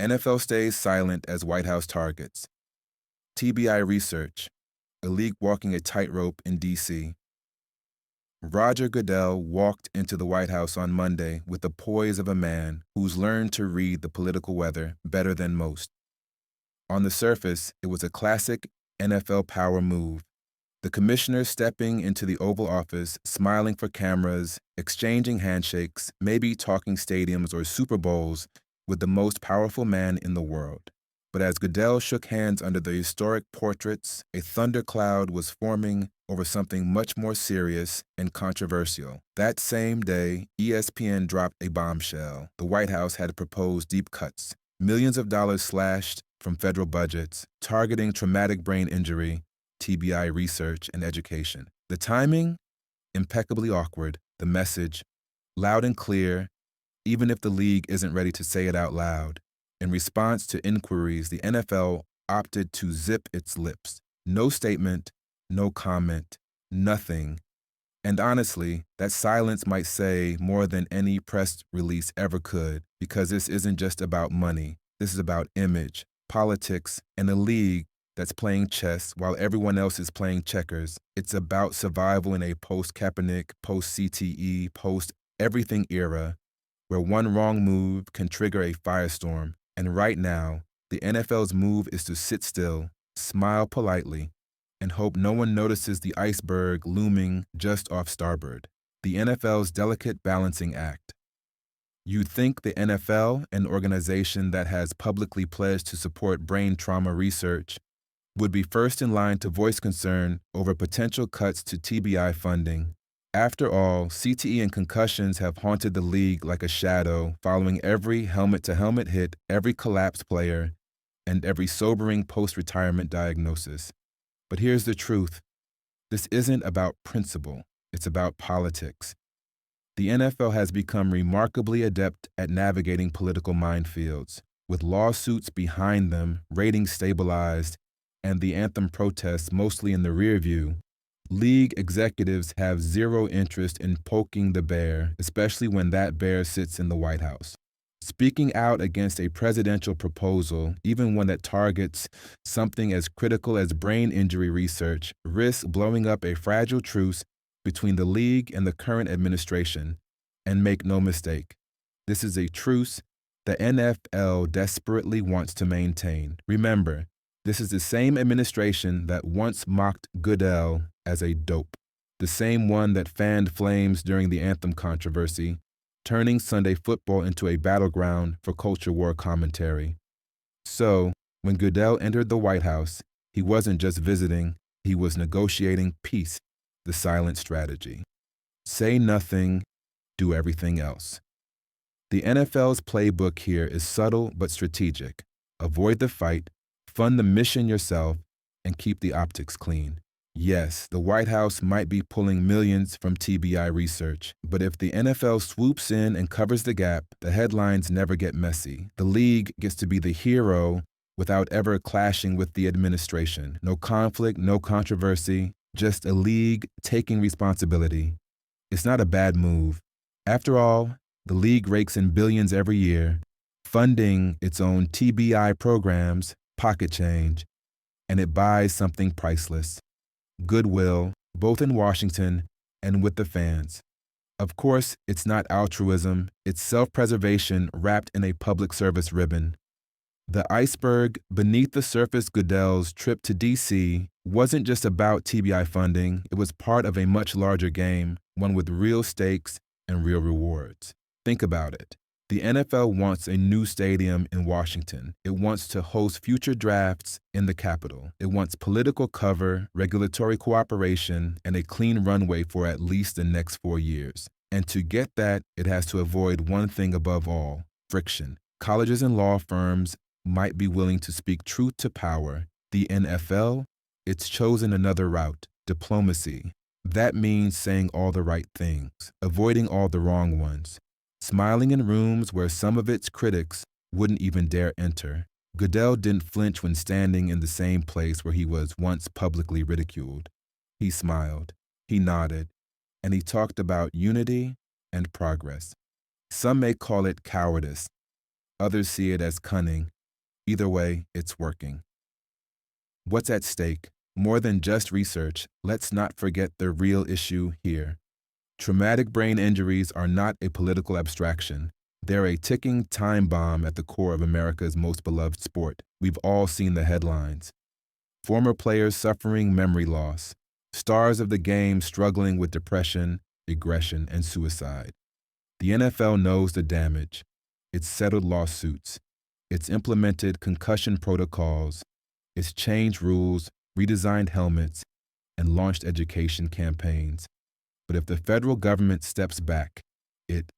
NFL stays silent as White House targets. TBI research, a league walking a tightrope in D.C. Roger Goodell walked into the White House on Monday with the poise of a man who's learned to read the political weather better than most. On the surface, it was a classic NFL power move. The commissioner stepping into the Oval Office, smiling for cameras, exchanging handshakes, maybe talking stadiums or Super Bowls with the most powerful man in the world. But as Goodell shook hands under the historic portraits, a thundercloud was forming over something much more serious and controversial. That same day, ESPN dropped a bombshell. The White House had proposed deep cuts, millions of dollars slashed from federal budgets, targeting traumatic brain injury, TBI research, and education. The timing? Impeccably awkward. The message? Loud and clear, even if the league isn't ready to say it out loud. In response to inquiries, the NFL opted to zip its lips. No statement, no comment, nothing. And honestly, that silence might say more than any press release ever could, because this isn't just about money. This is about image, politics, and a league that's playing chess while everyone else is playing checkers. It's about survival in a post-Kaepernick, post-CTE, post-everything era where one wrong move can trigger a firestorm. And right now, the NFL's move is to sit still, smile politely, and hope no one notices the iceberg looming just off starboard. The NFL's delicate balancing act. You'd think the NFL, an organization that has publicly pledged to support brain trauma research, would be first in line to voice concern over potential cuts to TBI funding. After all, CTE and concussions have haunted the league like a shadow, following every helmet-to-helmet hit, every collapsed player, and every sobering post-retirement diagnosis. But here's the truth. This isn't about principle. It's about politics. The NFL has become remarkably adept at navigating political minefields. With lawsuits behind them, ratings stabilized, and the anthem protests mostly in the rearview, league executives have zero interest in poking the bear, especially when that bear sits in the White House. Speaking out against a presidential proposal, even one that targets something as critical as brain injury research, risks blowing up a fragile truce between the league and the current administration. And make no mistake, this is a truce the NFL desperately wants to maintain. Remember, this is the same administration that once mocked Goodell as a dope, the same one that fanned flames during the anthem controversy, turning Sunday football into a battleground for culture war commentary. So, when Goodell entered the White House, he wasn't just visiting, he was negotiating peace, the silent strategy. Say nothing, do everything else. The NFL's playbook here is subtle but strategic. Avoid the fight, fund the mission yourself, and keep the optics clean. Yes, the White House might be pulling millions from TBI research, but if the NFL swoops in and covers the gap, the headlines never get messy. The league gets to be the hero without ever clashing with the administration. No conflict, no controversy, just a league taking responsibility. It's not a bad move. After all, the league rakes in billions every year, funding its own TBI programs, pocket change, and it buys something priceless. Goodwill, both in Washington and with the fans. Of course, it's not altruism, it's self-preservation wrapped in a public service ribbon. The iceberg beneath the surface, Goodell's trip to D.C. wasn't just about TBI funding, it was part of a much larger game, one with real stakes and real rewards. Think about it. The NFL wants a new stadium in Washington. It wants to host future drafts in the Capitol. It wants political cover, regulatory cooperation, and a clean runway for at least the next 4 years. And to get that, it has to avoid one thing above all: friction. Colleges and law firms might be willing to speak truth to power. The NFL, it's chosen another route: diplomacy. That means saying all the right things, avoiding all the wrong ones. Smiling in rooms where some of its critics wouldn't even dare enter. Goodell didn't flinch when standing in the same place where he was once publicly ridiculed. He smiled, he nodded, and he talked about unity and progress. Some may call it cowardice. Others see it as cunning. Either way, it's working. What's at stake? More than just research, let's not forget the real issue here. Traumatic brain injuries are not a political abstraction. They're a ticking time bomb at the core of America's most beloved sport. We've all seen the headlines. Former players suffering memory loss, stars of the game struggling with depression, aggression, and suicide. The NFL knows the damage. It's settled lawsuits. It's implemented concussion protocols. It's changed rules, redesigned helmets, and launched education campaigns. But if the federal government steps back, it